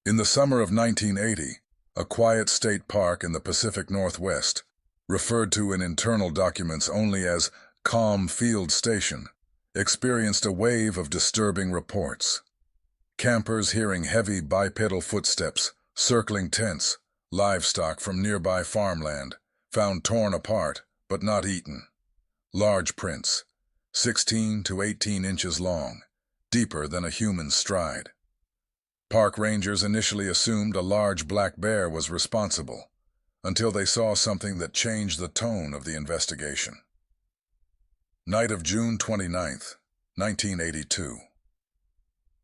In the summer of 1980, a quiet state park in the Pacific Northwest, referred to in internal documents only as Calm Field Station, experienced a wave of disturbing reports. Campers hearing heavy bipedal footsteps, circling tents, livestock from nearby farmland, found torn apart but not eaten. Large prints, 16 to 18 inches long, deeper than a human's stride. Park rangers initially assumed a large black bear was responsible, until they saw something that changed the tone of the investigation. Night of June 29, 1982.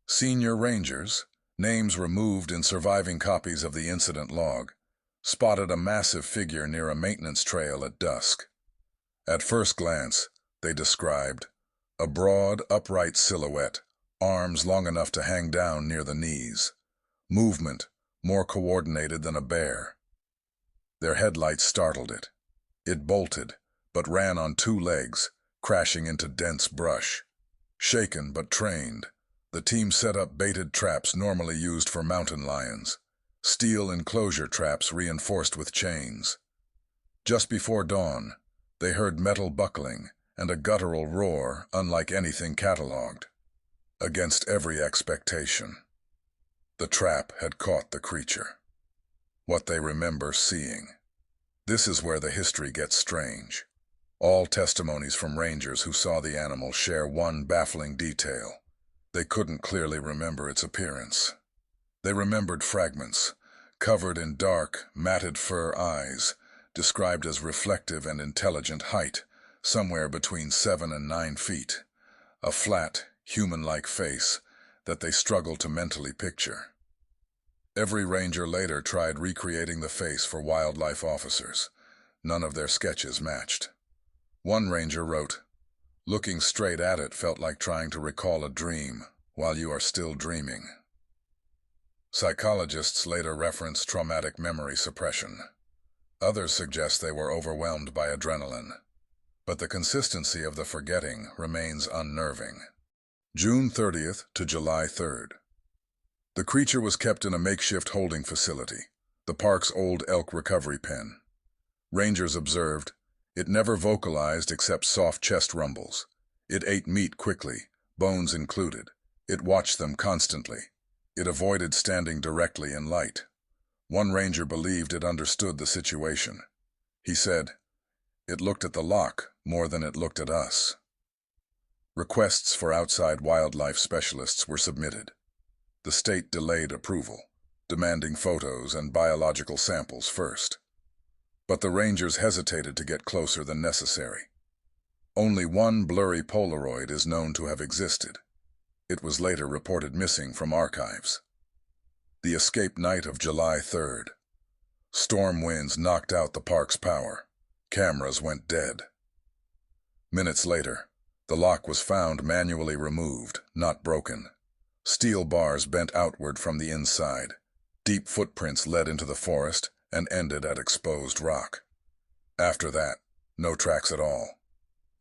Senior rangers, names removed in surviving copies of the incident log, spotted a massive figure near a maintenance trail at dusk. At first glance, they described a broad, upright silhouette, arms long enough to hang down near the knees, movement more coordinated than a bear. Their headlights startled it. It bolted, but ran on two legs, crashing into dense brush. Shaken but trained, the team set up baited traps normally used for mountain lions, steel enclosure traps reinforced with chains. Just before dawn, they heard metal buckling and a guttural roar unlike anything catalogued. Against every expectation, the trap had caught the creature. What they remember seeing. This is where the history gets strange. All testimonies from rangers who saw the animal share one baffling detail. They couldn't clearly remember its appearance. They remembered fragments, covered in dark, matted fur eyes, described as reflective and intelligent height, somewhere between 7 and 9 feet. A flat, human-like face that they struggled to mentally picture. Every ranger later tried recreating the face for wildlife officers. None of their sketches matched. One ranger wrote, "Looking straight at it felt like trying to recall a dream while you are still dreaming." Psychologists later reference traumatic memory suppression. Others suggest they were overwhelmed by adrenaline. But the consistency of the forgetting remains unnerving. June 30th to July 3rd. The creature was kept in a makeshift holding facility, the park's old elk recovery pen. Rangers observed, it never vocalized except soft chest rumbles. It ate meat quickly, bones included. It watched them constantly. It avoided standing directly in light. One ranger believed it understood the situation. He said, "It looked at the lock more than it looked at us." Requests for outside wildlife specialists were submitted. The state delayed approval, demanding photos and biological samples first. But the rangers hesitated to get closer than necessary. Only one blurry Polaroid is known to have existed. It was later reported missing from archives. The escape night of July 3rd. Storm winds knocked out the park's power. Cameras went dead. Minutes later, the lock was found manually removed, not broken. Steel bars bent outward from the inside. Deep footprints led into the forest and ended at exposed rock. After that, no tracks at all.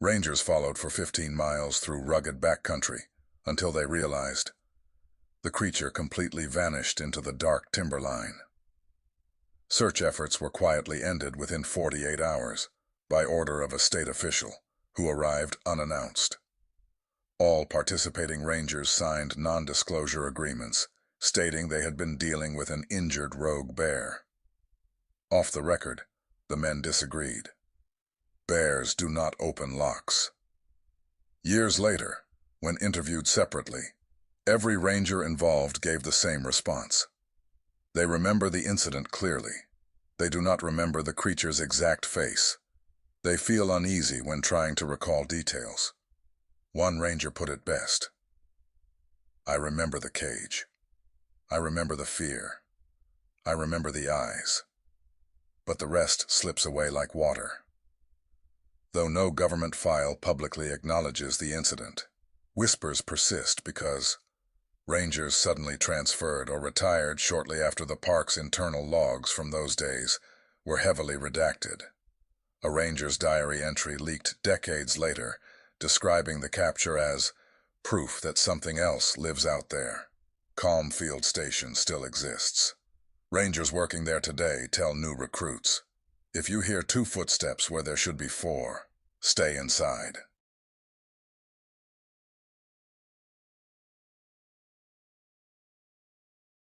Rangers followed for 15 miles through rugged backcountry until they realized the creature completely vanished into the dark timberline. Search efforts were quietly ended within 48 hours by order of a state official, who arrived unannounced. All participating rangers signed non-disclosure agreements, stating they had been dealing with an injured rogue bear. Off the record, the men disagreed. Bears do not open locks. Years later, when interviewed separately, every ranger involved gave the same response. They remember the incident clearly. They do not remember the creature's exact face. They feel uneasy when trying to recall details. One ranger put it best. "I remember the cage. I remember the fear. I remember the eyes. But the rest slips away like water." Though no government file publicly acknowledges the incident, whispers persist because rangers suddenly transferred or retired shortly after the park's internal logs from those days were heavily redacted. A ranger's diary entry leaked decades later, describing the capture as proof that something else lives out there. Calm Field Station still exists. Rangers working there today tell new recruits, if you hear 2 footsteps where there should be 4, stay inside.